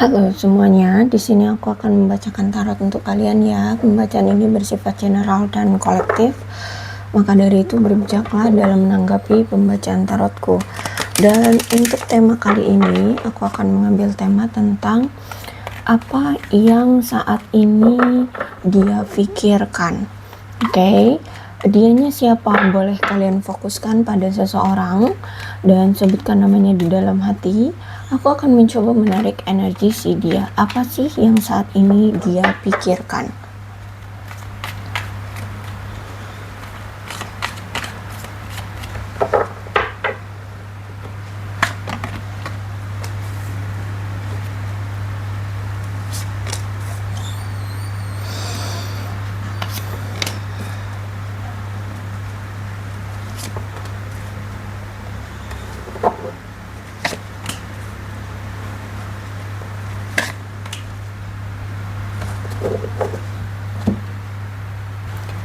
Halo semuanya, di sini aku akan membacakan tarot untuk kalian ya. Pembacaan ini bersifat general dan kolektif. Maka dari itu berbijaklah dalam menanggapi pembacaan tarotku. Dan untuk tema kali ini, aku akan mengambil tema tentang apa yang saat ini dia pikirkan. Oke, dianya siapa? Boleh kalian fokuskan pada seseorang dan sebutkan namanya di dalam hati. Aku akan mencoba menarik energi si dia. Apa sih yang saat ini dia pikirkan?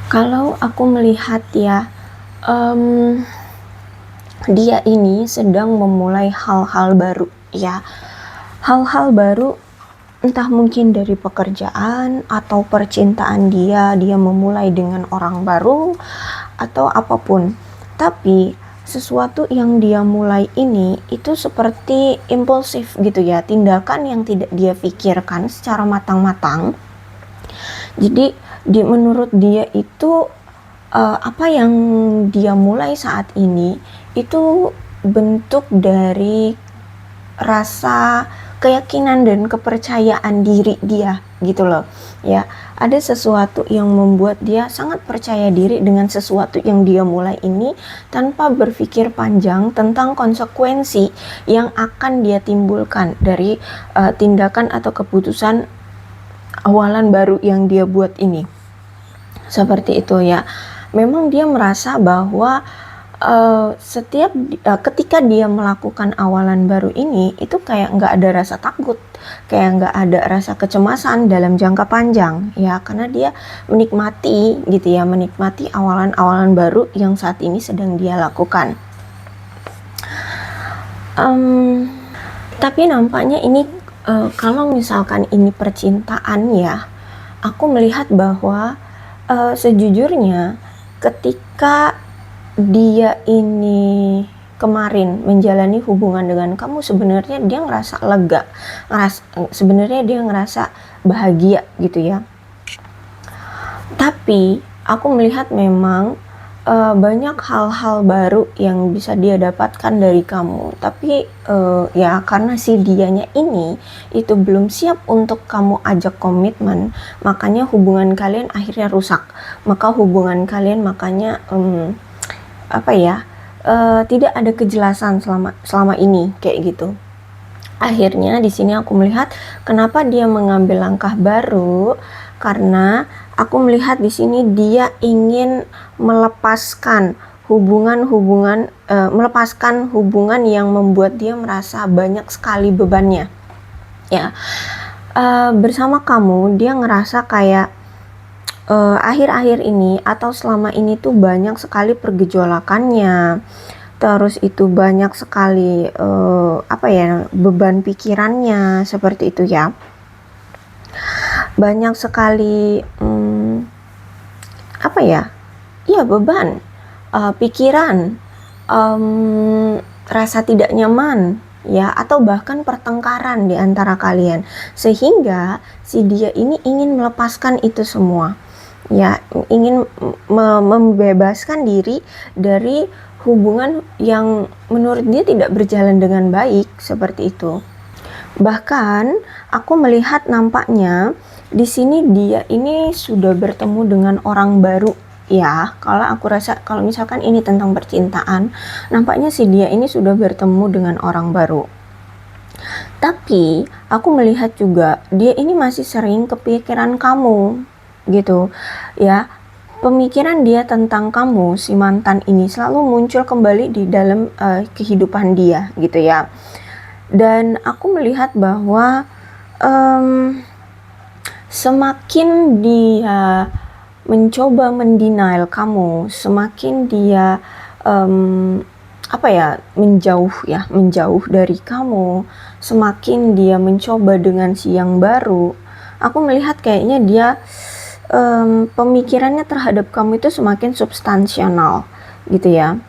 Kalau aku melihat ya, dia ini sedang memulai hal-hal baru ya. Hal-hal baru entah mungkin dari pekerjaan atau percintaan dia memulai dengan orang baru atau apapun. Tapi sesuatu yang dia mulai ini itu seperti impulsif gitu ya, tindakan yang tidak dia pikirkan secara matang-matang. Jadi menurut dia itu apa yang dia mulai saat ini itu bentuk dari rasa keyakinan dan kepercayaan diri dia gitu loh ya. Ada sesuatu yang membuat dia sangat percaya diri dengan sesuatu yang dia mulai ini tanpa berpikir panjang tentang konsekuensi yang akan dia timbulkan dari tindakan atau keputusan awalan baru yang dia buat ini. Seperti itu ya. Memang dia merasa bahwa ketika dia melakukan awalan baru ini itu kayak nggak ada rasa takut, kayak nggak ada rasa kecemasan dalam jangka panjang ya, karena dia menikmati gitu ya, menikmati awalan-awalan baru yang saat ini sedang dia lakukan. Tapi nampaknya ini kalau misalkan ini percintaan ya, aku melihat bahwa sejujurnya ketika dia ini kemarin menjalani hubungan dengan kamu, sebenarnya dia ngerasa lega, sebenarnya dia ngerasa bahagia gitu ya. Tapi aku melihat memang banyak hal-hal baru yang bisa dia dapatkan dari kamu, tapi ya karena si dianya ini itu belum siap untuk kamu ajak komitmen, makanya hubungan kalian akhirnya rusak. Maka hubungan kalian makanya tidak ada kejelasan selama ini kayak gitu. Akhirnya di sini aku melihat kenapa dia mengambil langkah baru, karena aku melihat di sini dia ingin melepaskan melepaskan hubungan yang membuat dia merasa banyak sekali bebannya ya. Bersama kamu dia ngerasa kayak akhir-akhir ini atau selama ini tuh banyak sekali pergejolakannya, terus itu banyak sekali beban pikirannya, seperti itu ya. Banyak sekali beban pikiran, rasa tidak nyaman ya, atau bahkan pertengkaran di antara kalian, sehingga si dia ini ingin melepaskan itu semua ya, ingin membebaskan diri dari hubungan yang menurut dia tidak berjalan dengan baik, seperti itu. Bahkan aku melihat nampaknya di sini dia ini sudah bertemu dengan orang baru ya. Kalau aku rasa kalau misalkan ini tentang percintaan, nampaknya si dia ini sudah bertemu dengan orang baru. Tapi aku melihat juga dia ini masih sering kepikiran kamu gitu ya. Pemikiran dia tentang kamu, si mantan ini, selalu muncul kembali di dalam kehidupan dia gitu ya. Dan aku melihat bahwa semakin dia mencoba mendenial kamu, semakin dia menjauh dari kamu, semakin dia mencoba dengan si yang baru, aku melihat kayaknya dia pemikirannya terhadap kamu itu semakin substansional gitu ya.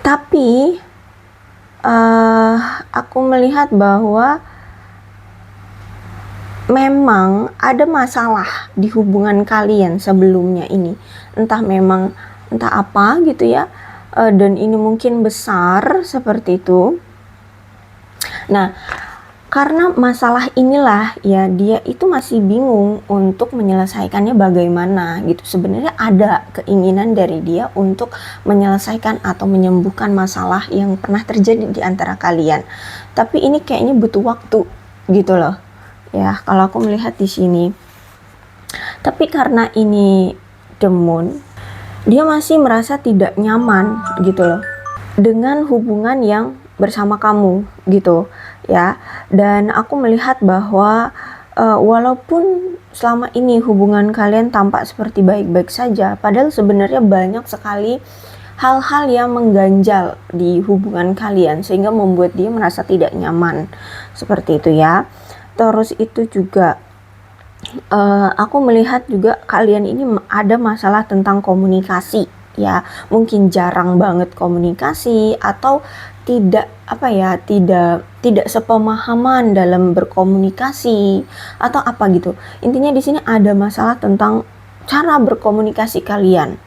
Tapi aku melihat bahwa memang ada masalah di hubungan kalian sebelumnya ini, entah apa gitu ya, dan ini mungkin besar seperti itu. Nah, karena masalah inilah ya, dia itu masih bingung untuk menyelesaikannya bagaimana gitu. Sebenarnya ada keinginan dari dia untuk menyelesaikan atau menyembuhkan masalah yang pernah terjadi di antara kalian, tapi ini kayaknya butuh waktu gitu loh ya, kalau aku melihat di sini. Tapi karena ini the moon, dia masih merasa tidak nyaman gitu loh dengan hubungan yang bersama kamu gitu ya. Dan aku melihat bahwa walaupun selama ini hubungan kalian tampak seperti baik-baik saja, padahal sebenarnya banyak sekali hal-hal yang mengganjal di hubungan kalian sehingga membuat dia merasa tidak nyaman seperti itu ya. Terus itu juga aku melihat juga kalian ini ada masalah tentang komunikasi ya, mungkin jarang banget komunikasi atau tidak tidak sepemahaman dalam berkomunikasi atau apa gitu. Intinya di sini ada masalah tentang cara berkomunikasi kalian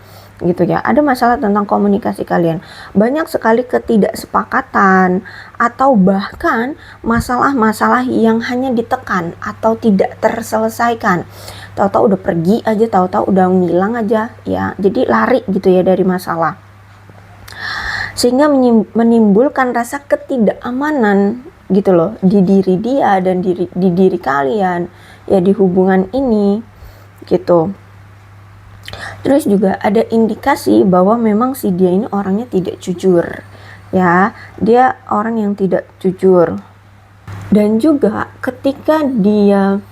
gitu ya. Ada masalah tentang komunikasi kalian, banyak sekali ketidaksepakatan atau bahkan masalah-masalah yang hanya ditekan atau tidak terselesaikan. Tahu-tahu udah pergi aja, tahu-tahu udah ngilang aja ya, jadi lari gitu ya dari masalah, sehingga menimbulkan rasa ketidakamanan gitu loh di diri dia dan di diri kalian ya, di hubungan ini gitu. Terus juga ada indikasi bahwa memang si dia ini orangnya tidak jujur ya, dia orang yang tidak jujur. Dan juga ketika dia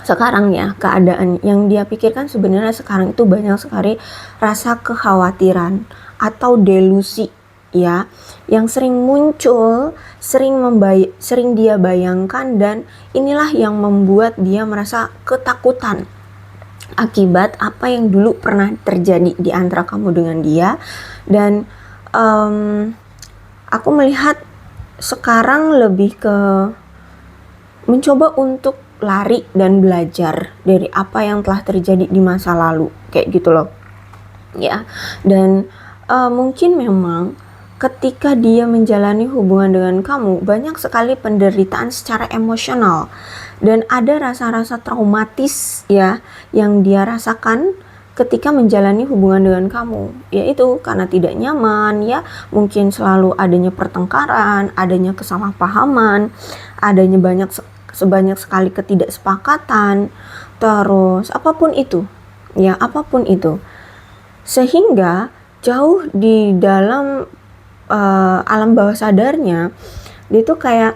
sekarang ya, keadaan yang dia pikirkan sebenarnya sekarang itu banyak sekali rasa kekhawatiran atau delusi ya, yang sering muncul, sering dia bayangkan, dan inilah yang membuat dia merasa ketakutan akibat apa yang dulu pernah terjadi di antara kamu dengan dia. Dan aku melihat sekarang lebih ke mencoba untuk lari dan belajar dari apa yang telah terjadi di masa lalu kayak gitu loh ya. Dan mungkin memang ketika dia menjalani hubungan dengan kamu, banyak sekali penderitaan secara emosional dan ada rasa-rasa traumatis ya yang dia rasakan ketika menjalani hubungan dengan kamu, yaitu karena tidak nyaman ya, mungkin selalu adanya pertengkaran, adanya kesalahpahaman, adanya sebanyak sekali ketidaksepakatan, terus apapun itu ya, apapun itu, sehingga jauh di dalam alam bawah sadarnya dia tuh kayak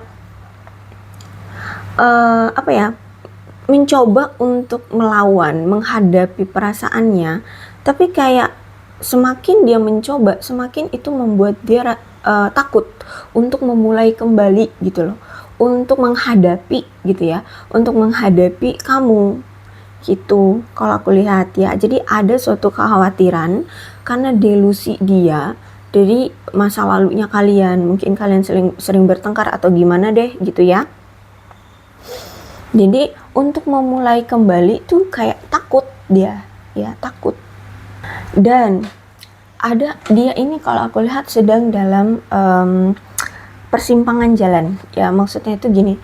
mencoba untuk melawan, menghadapi perasaannya, tapi kayak semakin dia mencoba, semakin itu membuat dia takut untuk memulai kembali gitu loh, untuk menghadapi gitu ya, untuk menghadapi kamu gitu kalau aku lihat ya. Jadi ada suatu kekhawatiran karena delusi dia dari masa lalunya kalian, mungkin kalian sering bertengkar atau gimana deh gitu ya. Jadi untuk memulai kembali tuh kayak takut dia ya, takut. Dan ada dia ini kalau aku lihat sedang dalam persimpangan jalan ya, maksudnya itu gini,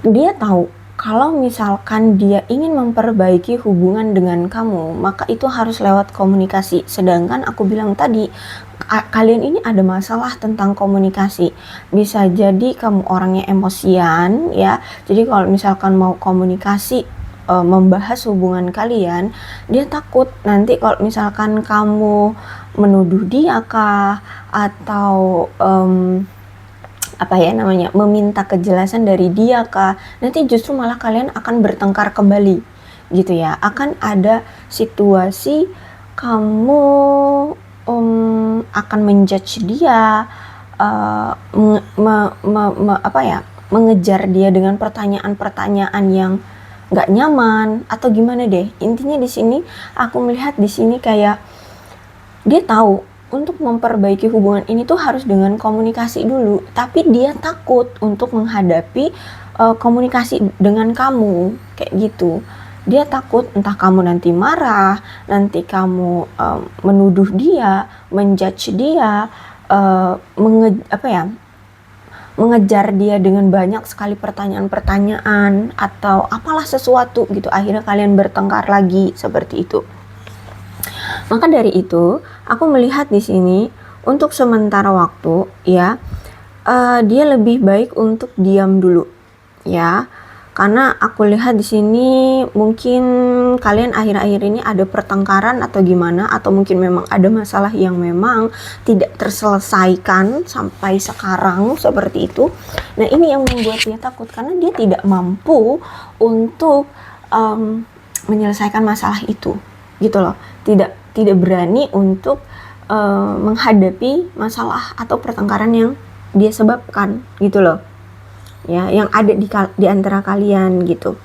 dia tahu kalau misalkan dia ingin memperbaiki hubungan dengan kamu, maka itu harus lewat komunikasi. Sedangkan aku bilang tadi, kalian ini ada masalah tentang komunikasi. Bisa jadi kamu orangnya emosian ya. Jadi kalau misalkan mau komunikasi, membahas hubungan kalian, dia takut nanti kalau misalkan kamu menuduh dia kah atau meminta kejelasan dari dia kah, nanti justru malah kalian akan bertengkar kembali gitu ya. Akan ada situasi kamu akan menjudge dia, mengejar dia dengan pertanyaan-pertanyaan yang nggak nyaman atau gimana deh. Intinya di sini aku melihat di sini kayak dia tahu untuk memperbaiki hubungan ini tuh harus dengan komunikasi dulu, tapi dia takut untuk menghadapi komunikasi dengan kamu kayak gitu. Dia takut entah kamu nanti marah, nanti kamu menuduh dia, menjudge dia, mengejar dia dengan banyak sekali pertanyaan-pertanyaan atau apalah sesuatu gitu, akhirnya kalian bertengkar lagi seperti itu. Maka dari itu aku melihat di sini untuk sementara waktu ya, dia lebih baik untuk diam dulu ya, karena aku lihat di sini mungkin kalian akhir-akhir ini ada pertengkaran atau gimana, atau mungkin memang ada masalah yang memang tidak terselesaikan sampai sekarang seperti itu. Nah ini yang membuat dia takut karena dia tidak mampu untuk menyelesaikan masalah itu gitu loh, tidak berani untuk menghadapi masalah atau pertengkaran yang dia sebabkan gitu loh ya, yang ada di antara kalian gitu.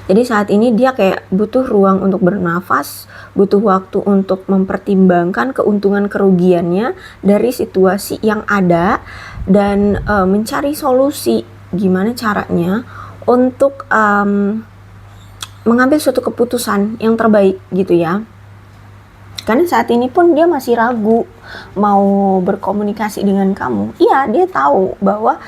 Jadi saat ini dia kayak butuh ruang untuk bernafas, butuh waktu untuk mempertimbangkan keuntungan kerugiannya dari situasi yang ada dan mencari solusi gimana caranya untuk mengambil suatu keputusan yang terbaik gitu ya. Karena saat ini pun dia masih ragu mau berkomunikasi dengan kamu. Iya, dia tahu bahwa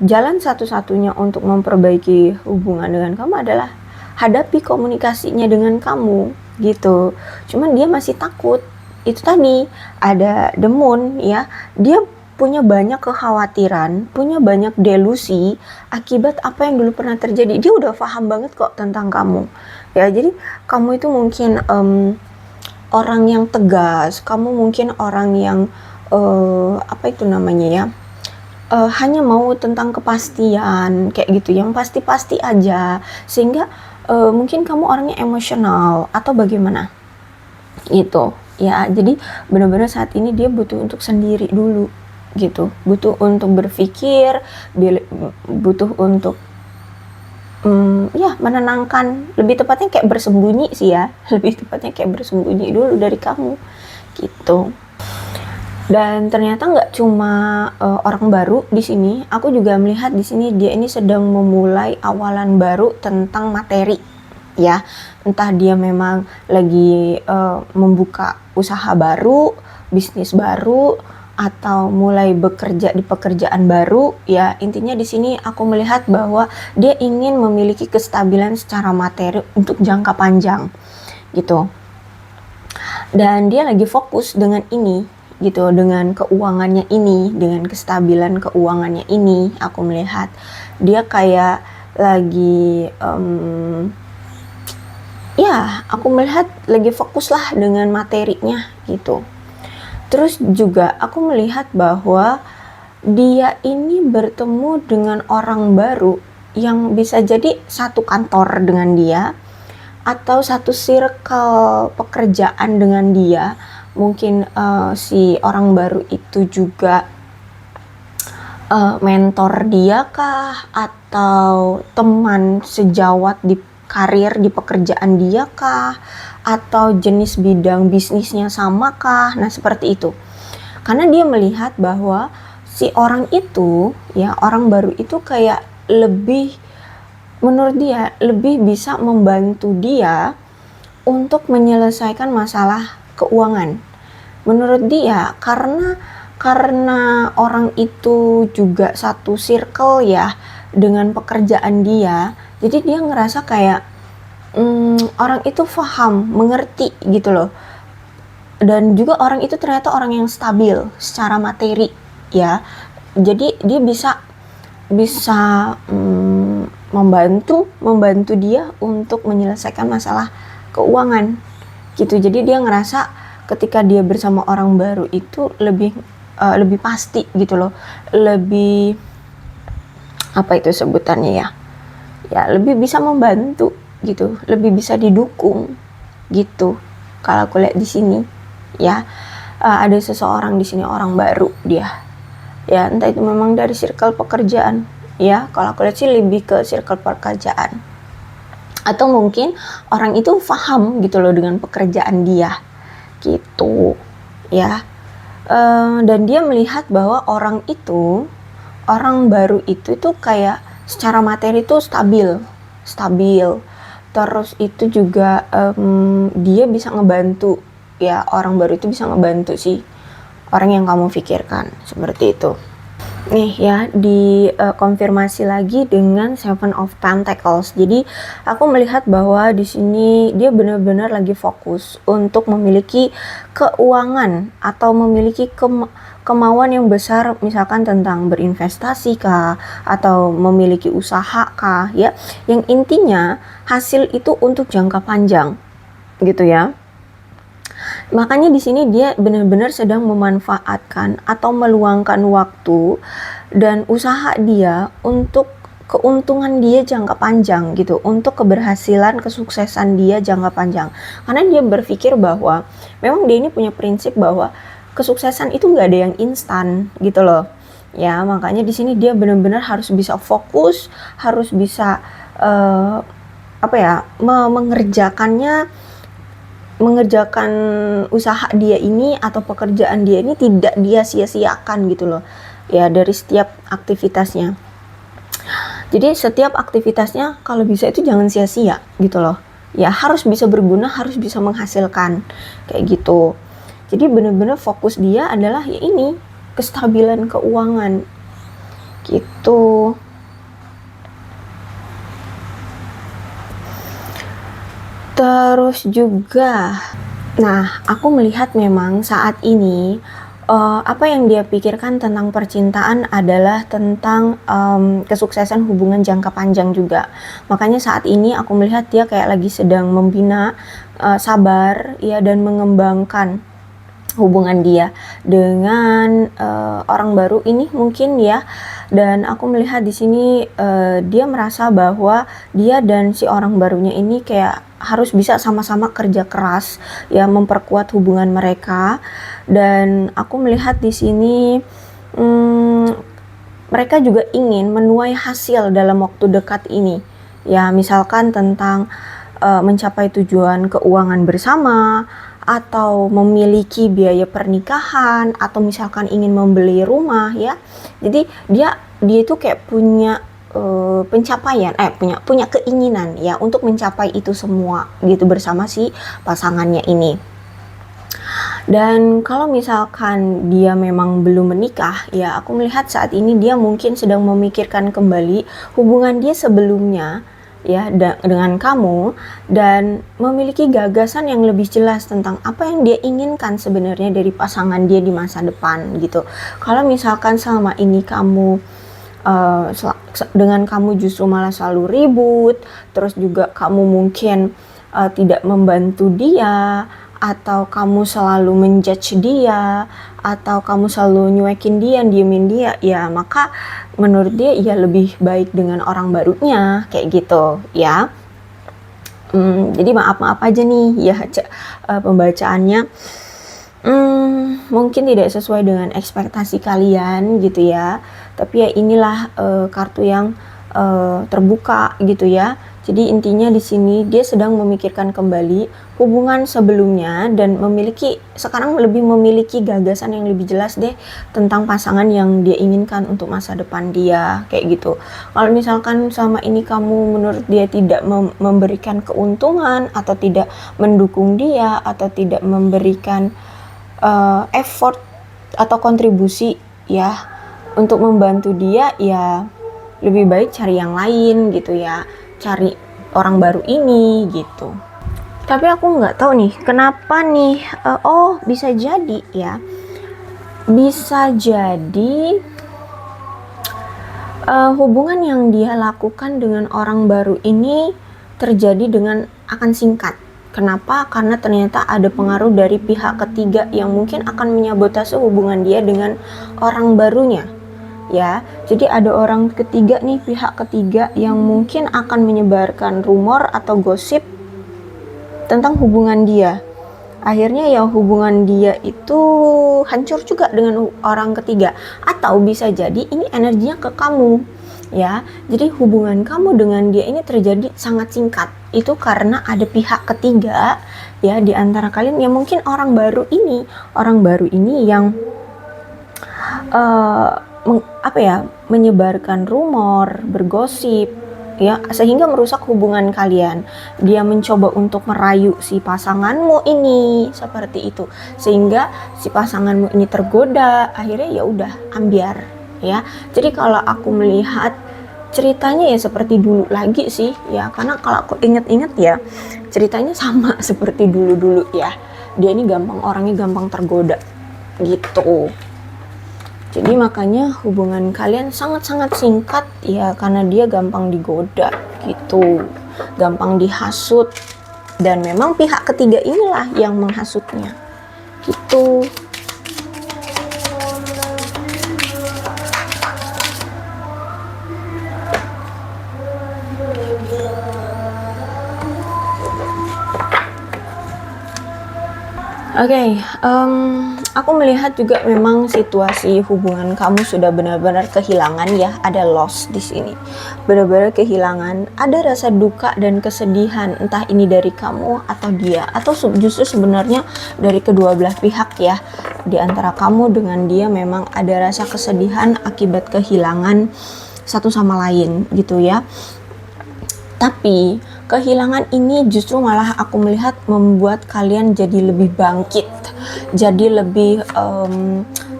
jalan satu-satunya untuk memperbaiki hubungan dengan kamu adalah hadapi komunikasinya dengan kamu gitu. Cuman dia masih takut. Itu tadi ada demun ya. Dia punya banyak kekhawatiran, punya banyak delusi akibat apa yang dulu pernah terjadi. Dia udah paham banget kok tentang kamu. Ya, jadi kamu itu mungkin orang yang tegas, kamu mungkin orang yang hanya mau tentang kepastian kayak gitu, yang pasti-pasti aja, sehingga mungkin kamu orangnya emosional atau bagaimana gitu ya. Jadi benar-benar saat ini dia butuh untuk sendiri dulu gitu, butuh untuk berpikir, butuh untuk menenangkan, lebih tepatnya kayak bersembunyi sih ya, lebih tepatnya kayak bersembunyi dulu dari kamu gitu. Dan ternyata nggak cuma orang baru di sini, aku juga melihat di sini dia ini sedang memulai awalan baru tentang materi ya. Entah dia memang lagi membuka usaha baru, bisnis baru, atau mulai bekerja di pekerjaan baru ya. Intinya di sini aku melihat bahwa dia ingin memiliki kestabilan secara materi untuk jangka panjang gitu. Dan dia lagi fokus dengan ini gitu, dengan keuangannya ini, dengan kestabilan keuangannya ini. Aku melihat dia kayak lagi aku melihat lagi fokus lah dengan materinya gitu. Terus juga aku melihat bahwa dia ini bertemu dengan orang baru yang bisa jadi satu kantor dengan dia atau satu circle pekerjaan dengan dia. Mungkin si orang baru itu juga mentor dia kah, atau teman sejawat di karir di pekerjaan dia kah, atau jenis bidang bisnisnya sama kah. Nah seperti itu, karena dia melihat bahwa si orang itu ya, orang baru itu kayak lebih, menurut dia lebih bisa membantu dia untuk menyelesaikan masalah keuangan menurut dia, karena orang itu juga satu circle ya dengan pekerjaan dia. Jadi dia ngerasa kayak orang itu paham, mengerti gitu loh. Dan juga orang itu ternyata orang yang stabil secara materi ya. Jadi dia bisa membantu dia untuk menyelesaikan masalah keuangan gitu. Jadi dia ngerasa ketika dia bersama orang baru itu lebih pasti gitu loh, lebih apa itu sebutannya ya, lebih bisa membantu gitu, lebih bisa didukung gitu kalau aku lihat di sini ya. ada seseorang di sini, orang baru dia. Ya, entah itu memang dari circle pekerjaan. Ya, kalau aku lihat sih lebih ke circle pekerjaan. Atau mungkin orang itu paham gitu loh dengan pekerjaan dia. Gitu. Ya. Dan dia melihat bahwa orang baru itu tuh kayak secara materi tuh stabil. Terus itu juga dia bisa ngebantu, ya orang baru itu bisa ngebantu sih orang yang kamu pikirkan, seperti itu. Nih ya, di konfirmasi lagi dengan Seven of Pentacles. Jadi aku melihat bahwa di sini dia benar-benar lagi fokus untuk memiliki keuangan atau memiliki kemauan yang besar, misalkan tentang berinvestasi kah, atau memiliki usaha kah, ya. Yang intinya hasil itu untuk jangka panjang, gitu ya. Makanya di sini dia benar-benar sedang memanfaatkan atau meluangkan waktu dan usaha dia untuk keuntungan dia jangka panjang gitu, untuk keberhasilan, kesuksesan dia jangka panjang. Karena dia berpikir bahwa memang dia ini punya prinsip bahwa kesuksesan itu nggak ada yang instan gitu loh. Ya, makanya di sini dia benar-benar harus bisa fokus, harus bisa mengerjakan usaha dia ini atau pekerjaan dia ini tidak dia sia-siakan gitu loh, ya, dari setiap aktivitasnya. Jadi setiap aktivitasnya kalau bisa itu jangan sia-sia gitu loh, ya, harus bisa berguna, harus bisa menghasilkan, kayak gitu. Jadi benar-benar fokus dia adalah ya ini, kestabilan keuangan gitu. Terus juga, nah aku melihat memang saat ini apa yang dia pikirkan tentang percintaan adalah tentang kesuksesan hubungan jangka panjang juga. Makanya saat ini aku melihat dia kayak lagi sedang membina, sabar ya, dan mengembangkan hubungan dia dengan orang baru ini mungkin ya. Dan aku melihat di sini dia merasa bahwa dia dan si orang barunya ini kayak harus bisa sama-sama kerja keras ya, memperkuat hubungan mereka. Dan aku melihat di sini mereka juga ingin menuai hasil dalam waktu dekat ini ya, misalkan tentang mencapai tujuan keuangan bersama, atau memiliki biaya pernikahan, atau misalkan ingin membeli rumah ya. Jadi dia itu kayak punya pencapaian, punya keinginan ya untuk mencapai itu semua gitu bersama si pasangannya ini. Dan kalau misalkan dia memang belum menikah ya, aku melihat saat ini dia mungkin sedang memikirkan kembali hubungan dia sebelumnya ya dengan kamu, dan memiliki gagasan yang lebih jelas tentang apa yang dia inginkan sebenarnya dari pasangan dia di masa depan gitu. Kalau misalkan selama ini kamu dengan kamu justru malah selalu ribut, terus juga kamu mungkin tidak membantu dia, atau kamu selalu menjudge dia, atau kamu selalu nyuekin dia, diemin dia, ya maka menurut dia ya lebih baik dengan orang barunya, kayak gitu ya. Jadi maaf aja nih ya, pembacaannya mungkin tidak sesuai dengan ekspektasi kalian gitu ya, tapi ya inilah kartu yang terbuka gitu ya. Jadi intinya di sini dia sedang memikirkan kembali hubungan sebelumnya dan sekarang lebih memiliki gagasan yang lebih jelas deh tentang pasangan yang dia inginkan untuk masa depan dia, kayak gitu. Kalau misalkan sama ini kamu menurut dia tidak memberikan keuntungan, atau tidak mendukung dia, atau tidak memberikan effort atau kontribusi ya untuk membantu dia, ya lebih baik cari yang lain gitu ya, cari orang baru ini gitu. Tapi aku nggak tahu nih kenapa nih, bisa jadi ya, bisa jadi hubungan yang dia lakukan dengan orang baru ini terjadi dengan akan singkat. Kenapa? Karena ternyata ada pengaruh dari pihak ketiga yang mungkin akan menyabotase hubungan dia dengan orang barunya. Ya, jadi ada orang ketiga nih, pihak ketiga yang mungkin akan menyebarkan rumor atau gosip tentang hubungan dia. akhirnya ya hubungan dia itu hancur juga dengan orang ketiga. Atau bisa jadi ini energinya ke kamu, ya. Jadi hubungan kamu dengan dia ini terjadi sangat singkat. Itu karena ada pihak ketiga ya di antara kalian, yang mungkin orang baru ini yang menyebarkan rumor, bergosip ya, sehingga merusak hubungan kalian. Dia mencoba untuk merayu si pasanganmu ini seperti itu, sehingga si pasanganmu ini tergoda, akhirnya ya udah ambiar ya. Jadi kalau aku melihat ceritanya ya seperti dulu lagi sih ya, karena kalau aku inget-inget ya ceritanya sama seperti dulu-dulu ya. Dia ini orangnya gampang tergoda gitu. Jadi makanya hubungan kalian sangat-sangat singkat ya, karena dia gampang digoda gitu, gampang dihasut, dan memang pihak ketiga inilah yang menghasutnya gitu. Oke, aku melihat juga memang situasi hubungan kamu sudah benar-benar kehilangan ya, ada loss di sini, benar-benar kehilangan, ada rasa duka dan kesedihan, entah ini dari kamu atau dia, atau justru sebenarnya dari kedua belah pihak ya. Di antara kamu dengan dia memang ada rasa kesedihan akibat kehilangan satu sama lain gitu ya. Tapi kehilangan ini justru malah aku melihat membuat kalian jadi lebih bangkit, jadi lebih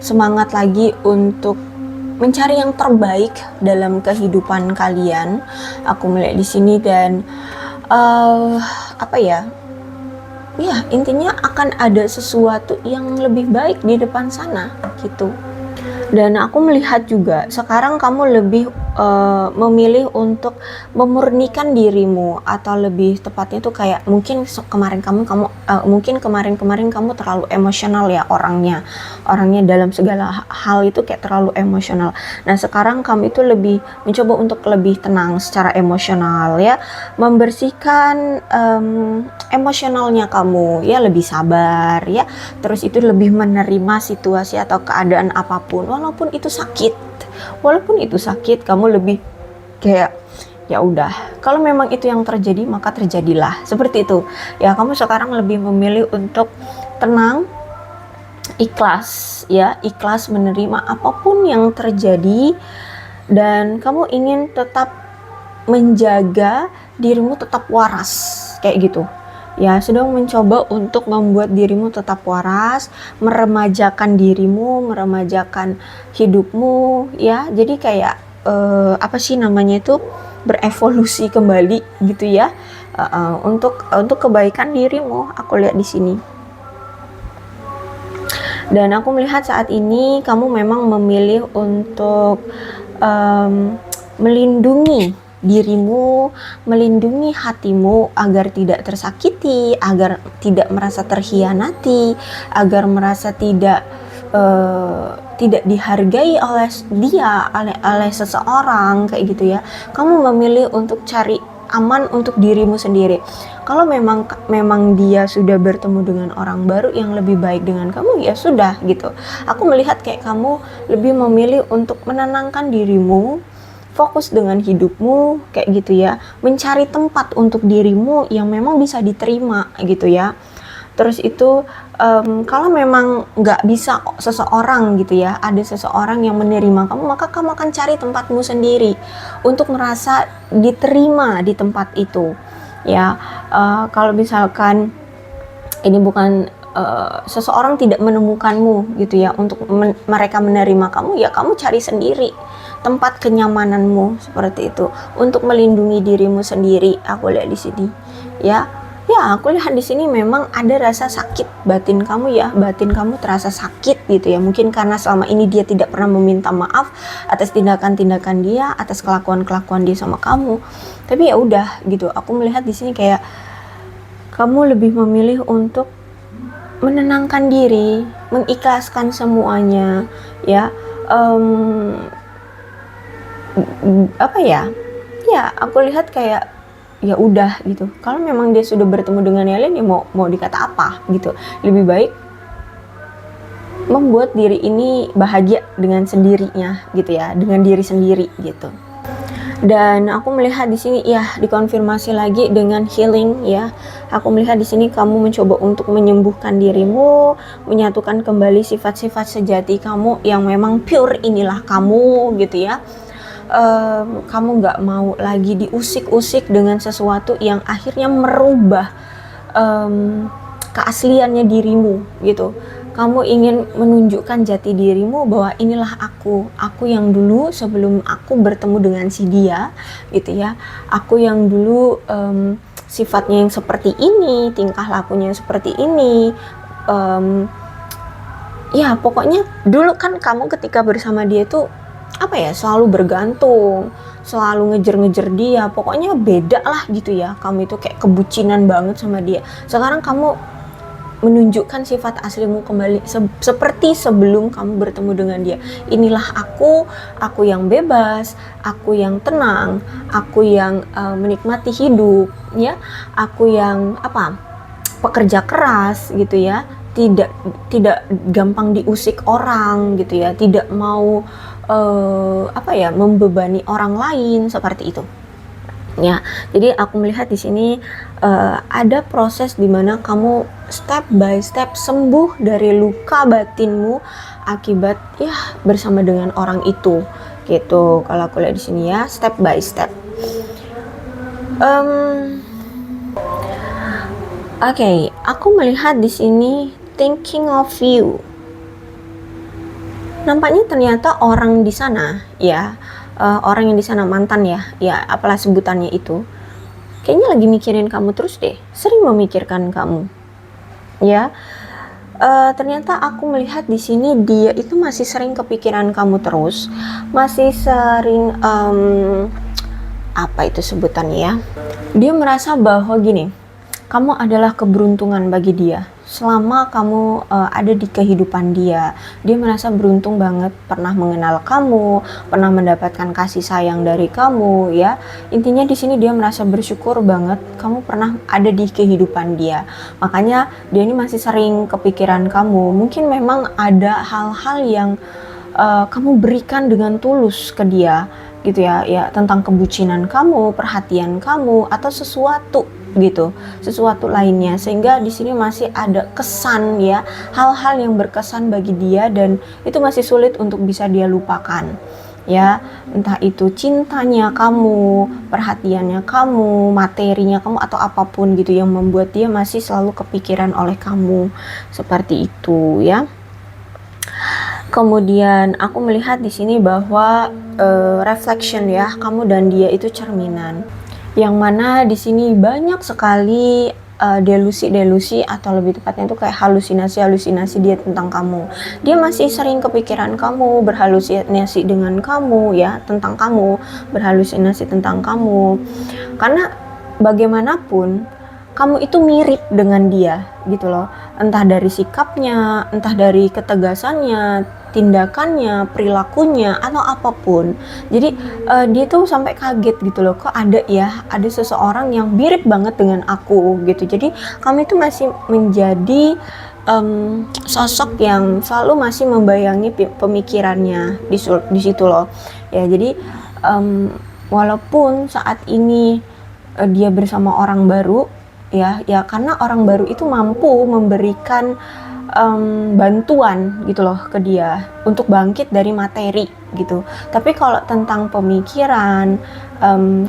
semangat lagi untuk mencari yang terbaik dalam kehidupan kalian. Aku melihat di sini, dan ya intinya akan ada sesuatu yang lebih baik di depan sana gitu. Dan aku melihat juga sekarang kamu lebih memilih untuk memurnikan dirimu, atau lebih tepatnya tuh kayak mungkin kemarin kamu terlalu emosional ya, orangnya dalam segala hal itu kayak terlalu emosional. Nah sekarang kamu itu lebih mencoba untuk lebih tenang secara emosional ya, membersihkan emosionalnya kamu ya, lebih sabar ya, terus itu lebih menerima situasi atau keadaan apapun walaupun itu sakit, kamu lebih kayak ya udah, kalau memang itu yang terjadi maka terjadilah, seperti itu ya. Kamu sekarang lebih memilih untuk tenang, ikhlas ya, ikhlas menerima apapun yang terjadi, dan kamu ingin tetap menjaga dirimu tetap waras kayak gitu ya, sedang mencoba untuk membuat dirimu tetap waras, meremajakan dirimu, meremajakan hidupmu ya. Jadi kayak berevolusi kembali gitu ya, untuk kebaikan dirimu, aku lihat di sini. Dan aku melihat saat ini kamu memang memilih untuk melindungi dirimu, melindungi hatimu agar tidak tersakiti, agar tidak merasa terhianati, agar merasa tidak dihargai oleh dia, oleh seseorang kayak gitu ya. Kamu memilih untuk cari aman untuk dirimu sendiri. Kalau memang dia sudah bertemu dengan orang baru yang lebih baik dengan kamu, ya sudah gitu. Aku melihat kayak kamu lebih memilih untuk menenangkan dirimu, fokus dengan hidupmu kayak gitu ya, mencari tempat untuk dirimu yang memang bisa diterima gitu ya. Terus itu kalau memang nggak bisa seseorang gitu ya, ada seseorang yang menerima kamu, maka kamu akan cari tempatmu sendiri untuk merasa diterima di tempat itu ya. Kalau misalkan ini bukan seseorang tidak menemukanmu gitu ya, untuk mereka menerima kamu, ya kamu cari sendiri tempat kenyamananmu seperti itu untuk melindungi dirimu sendiri. Aku lihat di sini ya, aku lihat di sini memang ada rasa sakit batin kamu ya, batin kamu terasa sakit gitu ya, mungkin karena selama ini dia tidak pernah meminta maaf atas tindakan-tindakan dia, atas kelakuan-kelakuan dia sama kamu. Tapi ya udah gitu, aku melihat di sini kayak kamu lebih memilih untuk menenangkan diri, mengikhlaskan semuanya ya. Aku lihat kayak ya udah gitu. Kalau memang dia sudah bertemu dengan yang lain, ya mau dikata apa gitu. Lebih baik membuat diri ini bahagia dengan sendirinya gitu ya, dengan diri sendiri gitu. Dan aku melihat di sini ya, dikonfirmasi lagi dengan healing ya. Aku melihat di sini kamu mencoba untuk menyembuhkan dirimu, menyatukan kembali sifat-sifat sejati kamu yang memang pure, inilah kamu gitu ya. Kamu nggak mau lagi diusik-usik dengan sesuatu yang akhirnya merubah keasliannya dirimu gitu. Kamu ingin menunjukkan jati dirimu bahwa inilah aku yang dulu sebelum aku bertemu dengan si dia gitu ya. Aku yang dulu sifatnya yang seperti ini, tingkah lakunya yang seperti ini. Ya pokoknya dulu kan kamu ketika bersama dia tuh apa ya, selalu bergantung, selalu ngejar-ngejar dia, pokoknya beda lah gitu ya. Kamu itu kayak kebucinan banget sama dia. Sekarang kamu menunjukkan sifat aslimu kembali seperti sebelum kamu bertemu dengan dia. Inilah aku yang bebas, aku yang tenang, aku yang menikmati hidup ya, aku yang pekerja keras gitu ya, tidak gampang diusik orang gitu ya, tidak mau membebani orang lain seperti itu. Ya, jadi aku melihat di sini ada proses di mana kamu step by step sembuh dari luka batinmu akibat ya bersama dengan orang itu, gitu. Kalau aku lihat di sini ya, step by step. Oke, aku melihat di sini thinking of you. Nampaknya ternyata orang di sana ya. Orang yang di sana, mantan ya apalah sebutannya itu, kayaknya lagi mikirin kamu terus deh, sering memikirkan kamu ya. Ternyata aku melihat di sini dia itu masih sering kepikiran kamu terus, masih sering apa itu sebutannya ya, dia merasa bahwa gini, kamu adalah keberuntungan bagi dia. Selama kamu ada di kehidupan dia merasa beruntung banget pernah mengenal kamu, pernah mendapatkan kasih sayang dari kamu ya. Intinya di sini dia merasa bersyukur banget kamu pernah ada di kehidupan dia. Makanya dia ini masih sering kepikiran kamu. Mungkin memang ada hal-hal yang kamu berikan dengan tulus ke dia gitu ya, tentang kebucinan kamu, perhatian kamu, atau sesuatu lainnya, sehingga di sini masih ada kesan ya, hal-hal yang berkesan bagi dia dan itu masih sulit untuk bisa dia lupakan ya. Entah itu cintanya kamu, perhatiannya kamu, materinya kamu, atau apapun gitu yang membuat dia masih selalu kepikiran oleh kamu, seperti itu ya. Kemudian aku melihat di sini bahwa reflection ya, kamu dan dia itu cerminan. Yang mana di sini banyak sekali delusi atau lebih tepatnya itu kayak halusinasi dia tentang kamu. Dia masih sering kepikiran kamu, berhalusinasi dengan kamu ya, tentang kamu, berhalusinasi tentang kamu. Karena bagaimanapun kamu itu mirip dengan dia gitu loh, entah dari sikapnya, entah dari ketegasannya, tindakannya, perilakunya, atau apapun. Jadi dia tuh sampai kaget gitu loh, kok ada seseorang yang mirip banget dengan aku gitu. Jadi kamu itu masih menjadi sosok yang selalu masih membayangi pemikirannya di situ loh ya. Jadi walaupun saat ini dia bersama orang baru ya karena orang baru itu mampu memberikan bantuan gitu loh ke dia untuk bangkit dari materi gitu. Tapi kalau tentang pemikiran,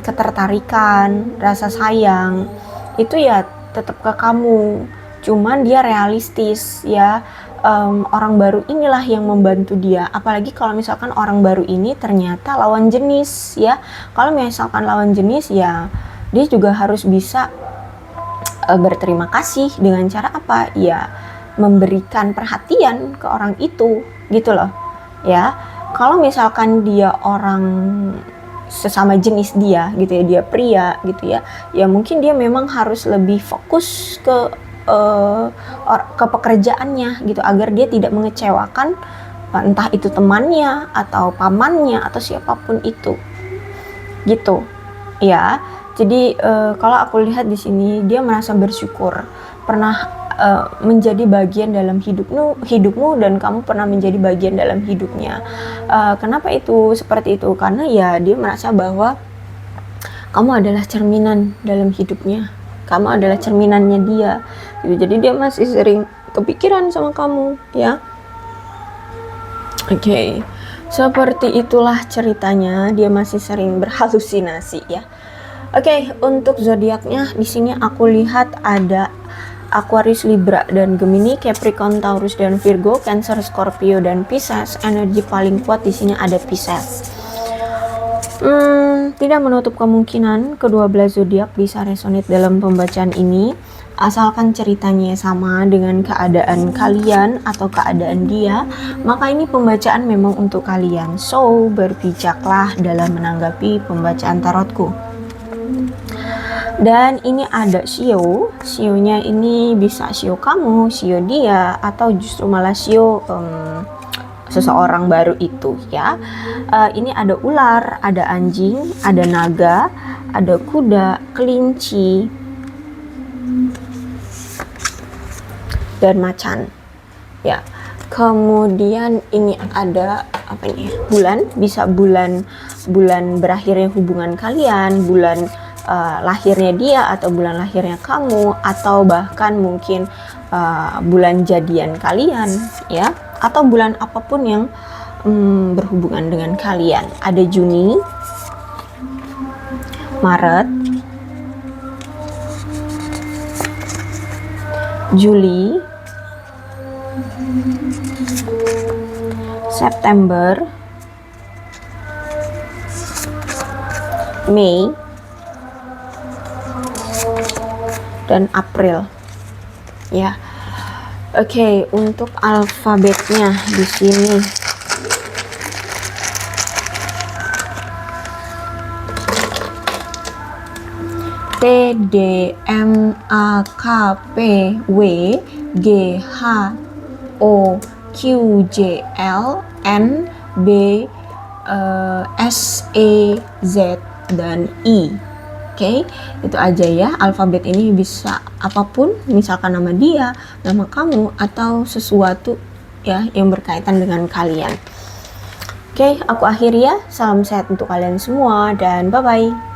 ketertarikan, rasa sayang, itu ya tetap ke kamu. Cuman dia realistis ya. Orang baru inilah yang membantu dia. Apalagi kalau misalkan orang baru ini ternyata lawan jenis ya. Kalau misalkan lawan jenis ya, dia juga harus bisa berterima kasih dengan cara apa ya, memberikan perhatian ke orang itu gitu loh ya. Kalau misalkan dia orang sesama jenis dia gitu ya, dia pria gitu ya mungkin dia memang harus lebih fokus ke pekerjaannya gitu, agar dia tidak mengecewakan entah itu temannya atau pamannya atau siapapun itu gitu ya. Jadi kalau aku lihat di sini dia merasa bersyukur pernah menjadi bagian dalam hidupmu dan kamu pernah menjadi bagian dalam hidupnya. Kenapa itu seperti itu? Karena ya dia merasa bahwa kamu adalah cerminan dalam hidupnya, kamu adalah cerminannya dia gitu. Jadi dia masih sering kepikiran sama kamu ya. Oke, seperti itulah ceritanya, dia masih sering berhalusinasi ya. Oke, untuk zodiaknya di sini aku lihat ada Aquarius, Libra, dan Gemini, Capricorn, Taurus, dan Virgo, Cancer, Scorpio, dan Pisces. Energi paling kuat di sini ada Pisces. Tidak menutup kemungkinan kedua belah zodiak bisa resonate dalam pembacaan ini, asalkan ceritanya sama dengan keadaan kalian atau keadaan dia, maka ini pembacaan memang untuk kalian. So, berbijaklah dalam menanggapi pembacaan tarotku. Dan ini ada sionya ini bisa sio kamu, sio dia, atau justru malah sio seseorang baru itu ya. Ini ada ular, ada anjing, ada naga, ada kuda, kelinci, dan macan ya. Kemudian ini ada apa ini, bulan, bisa bulan berakhirnya hubungan kalian, bulan lahirnya dia atau bulan lahirnya kamu, atau bahkan mungkin bulan jadian kalian ya, atau bulan apapun yang berhubungan dengan kalian. Ada Juni, Maret, Juli, September, Mei, dan April ya. Oke, untuk alfabetnya di sini T, D, M, A, K, P, W, G, H, O, Q, J, L, N, B, S, E, Z, dan I. Oke, itu aja ya. Alfabet ini bisa apapun, misalkan nama dia, nama kamu, atau sesuatu ya yang berkaitan dengan kalian. Oke, aku akhiri ya. Salam sehat untuk kalian semua dan bye-bye.